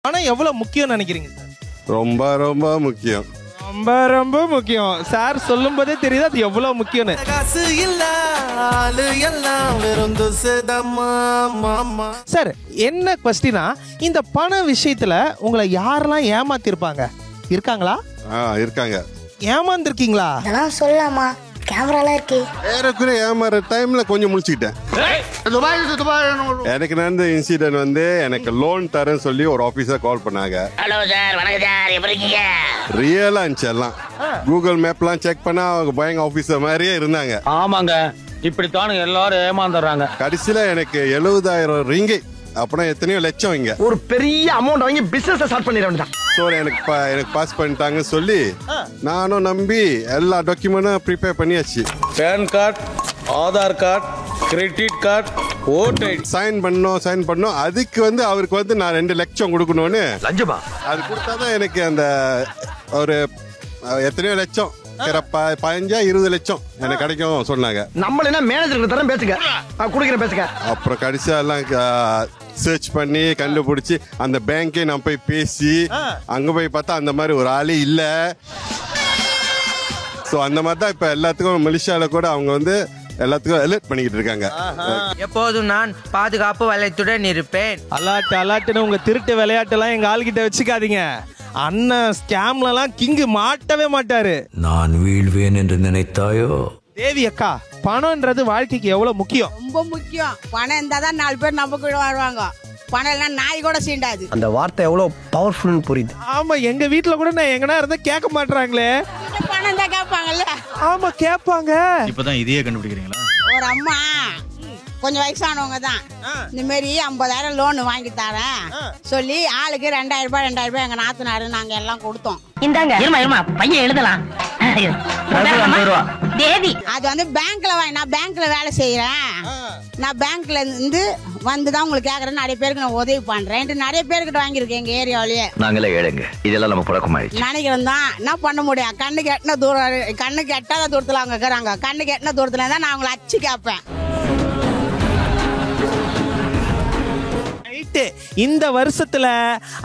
பணம் எவ்வளவு முக்கியம் நினைக்கிறீங்க சார்? ரொம்ப ரொம்ப முக்கியம். ரொம்ப ரொம்ப முக்கியம். சார் சொல்லும் போதே தெரியுது அது எவ்வளவு முக்கியம்னு. சார் என்ன கொஸ்டினா, இந்த பண விஷயத்துல உங்களை யாரெல்லாம் ஏமாத்திருப்பாங்க இருக்காங்களா? இருக்காங்க. ஏமாந்துருக்கீங்களா? அதெல்லாம் சொல்லலாமா? கேமராலாம் இருக்கு. ஏறக்குறைய ஏமாற டைம்ல கொஞ்சம் முடிச்சுக்கிட்டேன். எனக்கு நடந்த இன்சிடென்ட் வந்து, எனக்கு லோன் தரேன்னு சொல்லி ஒரு ஆபீசர் கால் பண்ணாங்க. ஹலோ சார், வணக்கம் சார், எப்படி இருக்கீங்க? ரியலா இருந்துச்சு எல்லாம். கூகுள் மேப்லாம் செக் பண்ணா அவங்க பேங்க் ஆபீசர் மாதிரியே இருந்தாங்க. ஆமாங்க, இப்படித்தான் எல்லாரும் ஏமாந்துறாங்க. கடைசியில எனக்கு 70,000 ரிங்கிட், அப்புறம் எத்தனையோ லட்சம் இங்க ஒரு பெரிய அமௌண்ட் வாங்கி பிசினஸ் ஸ்டார்ட் பண்ணிட வேண்டியதான். ஸோ எனக்கு பாஸ் பண்ணிட்டாங்க சொல்லி நானும் நம்பி எல்லா டாக்குமெண்ட்டும் ப்ரிப்பேர் பண்ணியாச்சு. PAN card, Aadhaar card, credit card, ஓட்டு ஐடி சைன் பண்ணோம். அதுக்கு வந்து அவருக்கு வந்து நான் 2 லட்சம் கொடுக்கணும்னு. லஞ்சமா? அது கொடுத்தாதான் எனக்கு அந்த ஒரு எத்தனையோ லட்சம் 15-20 லட்சம் எனக்கு கிடைக்கும் சொன்னாங்க. நம்மள என்ன மேனேஜருக்கு தரம் பேசுங்க, குடுக்குறேன் பேசுங்க. அப்புறம் கடைசியா எல்லாம் சர்ச் பண்ணி கண்டுபிடிச்சி அந்த பேங்கே நான் போய் பேசி அங்க போய் பார்த்தா அந்த மாதிரி ஒரு ஆளே இல்ல. சோ அந்த மாதிரி தான் இப்ப எல்லாத்துக்கும் மலேசியால கூட அவங்க வந்து எல்லாத்துக்கும் அலர்ட் பண்ணிக்கிட்டு இருக்காங்க. எப்போதும் நான் பாதுகாப்பு வலயத்துடன் இருப்பேன். அலாட்டுன்னு உங்க திருட்டு விளையாட்டெல்லாம் எங்க ஆள்கிட்ட வச்சுக்காதீங்க. அண்ணன் ஸ்கேம்லாம் கிங்கு மாட்டவே மாட்டாரு. நான் வீழ்வேன் என்று நினைத்தாயோ? தேவி அக்கா, பணம்ன்றது வாழ்க்கைக்கு எவ்வளவு முக்கியம்? ரொம்ப முக்கியம். பணம் இருந்தாதான் 4 பேர் நம்ம கூட வருவாங்க. பணம் இல்லைன்னா நாய் கூட சீண்டாது. அந்த வார்த்தை எவ்வளவு பவர்ஃபுல்னு புரியுது. ஆமா, எங்க வீட்டுல கூட நான் எங்கனா இருந்தா கேட்க மாட்டாங்களே. பணம் தான் கேட்பாங்கல்ல. ஆமா கேட்பாங்க. இப்பதான் இதையே கண்டுபிடிக்கிறீங்களா? ஒரு அம்மா கொஞ்சம் வயசானவங்க தான் இந்த மாதிரி 50,000 லோன் வாங்கி தரேன் சொல்லி ஆளுக்கு 2,000 ரூபாய் எங்க நாத்தனாரு நாங்க எல்லாம் கொடுத்தோம். இந்தாங்க. இருமா பையன் எழுதலாம். தேவி, அது வந்து பேங்க்ல நான் பேங்க்ல வேலை செய்யறேன். நான் பேங்க்ல இருந்து வந்துதான் உங்களுக்கு கேக்குறேன். நிறைய பேருக்கு நான் உதவி பண்றேன். நிறைய பேருக்கிட்ட வாங்கியிருக்கேன் எங்க ஏரியாவிலேயே. நாங்களே ஏழுங்க, இதெல்லாம் நம்ம பழக்கமாயிடுச்சு. நினைக்கிறேன் தான் என்ன பண்ண முடியும். கண்ணுக்கு எட்டின தூரம், கண்ணுக்கு எட்டாத தூரத்துல அவங்க இருக்கிறாங்க. கண்ணுக்கு எட்டின தூரத்துல தான் நான் அவங்களை அச்சு கேட்பேன். இந்த வருஷத்துல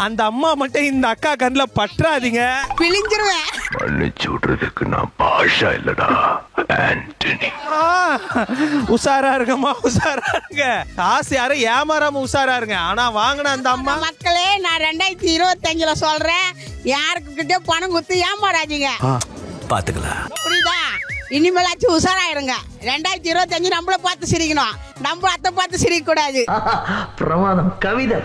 அந்த அம்மா மட்டும் இந்த அக்கா கண்ணுல பற்றாதீங்க, பிழிஞ்சிருவேன். மன்னிச்சு விடுறதுக்கு நான் பாஷா இல்லடா ஆண்டனி. உஷாரா இருக்கமா, உஷாரா இருங்க. காசு யாரும் ஏமாறாம உஷாரா இருங்க. ஆனா வாங்கின அந்த அம்மா மக்களே, நான் 2025ல சொல்றேன், யாருக்கிட்ட பணம் கொடுத்து ஏமாறாதீங்க. பாத்துக்கலாம், புரியுதா? இனிமேலாச்சும் உஷாராயிருங்க. 2025 நம்மள பார்த்து சிரிக்கணும், நம்ம அத்தை பார்த்து சிரிக்க கூடாது. பிரமாதம். கவிதை.